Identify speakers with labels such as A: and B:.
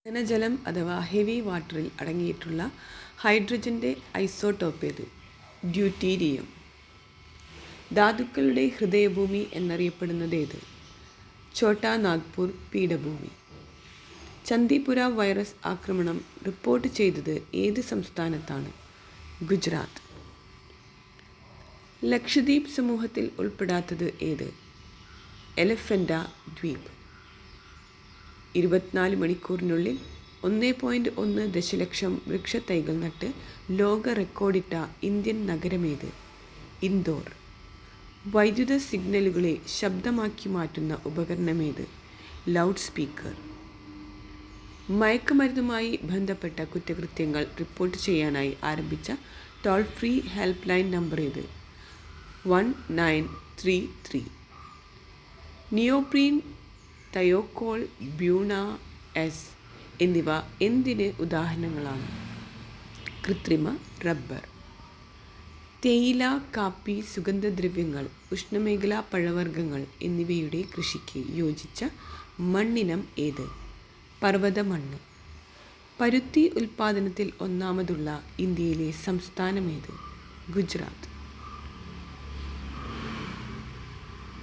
A: ഘനജലം അഥവാ ഹെവി വാട്ടറിൽ അടങ്ങിയിട്ടുള്ള ഹൈഡ്രജൻ്റെ ഐസോടോപ്പ് ഏത്? ഡ്യൂറ്റീരിയം. ധാതുക്കളുടെ ഹൃദയഭൂമി എന്നറിയപ്പെടുന്നത് ഏത്? ഛോട്ടാ നാഗ്പൂർ പീഠഭൂമി. ചന്ദിപുര വൈറസ് ആക്രമണം റിപ്പോർട്ട് ചെയ്തത് ഏത് സംസ്ഥാനത്താണ്? ഗുജറാത്ത്. ലക്ഷദ്വീപ് സമൂഹത്തിൽ ഉൾപ്പെടാത്തത് ഏത്? എലഫൻ്റ ദ്വീപ്. 24 മണിക്കൂറിനുള്ളിൽ 1.1 ദശലക്ഷം വൃക്ഷത്തൈകൾ നട്ട് ലോക റെക്കോർഡിട്ട ഇന്ത്യൻ നഗരമേത്? ഇൻഡോർ. വൈദ്യുത സിഗ്നലുകളെ ശബ്ദമാക്കി മാറ്റുന്ന ഉപകരണമേത്? Loud speaker. മയക്കുമരുന്നുമായി ബന്ധപ്പെട്ട കുറ്റകൃത്യങ്ങൾ റിപ്പോർട്ട് ചെയ്യാനായി ആരംഭിച്ച toll free help line number ഏത്? 1933. നിയോപ്രീൻ, തയോക്കോൾ, ബ്യൂണ എസ് എന്നിവ എന്തിന് ഉദാഹരണങ്ങളാണ്? കൃത്രിമ റബ്ബർ. തേയില, കാപ്പി, സുഗന്ധദ്രവ്യങ്ങൾ, ഉഷ്ണമേഖലാ പഴവർഗ്ഗങ്ങൾ എന്നിവയുടെ കൃഷിക്ക് യോജിച്ച മണ്ണിനം ഏത്? പർവ്വത മണ്ണ്. പരുത്തി ഉൽപ്പാദനത്തിൽ ഒന്നാമതുള്ള ഇന്ത്യയിലെ സംസ്ഥാനമേത്? ഗുജറാത്ത്.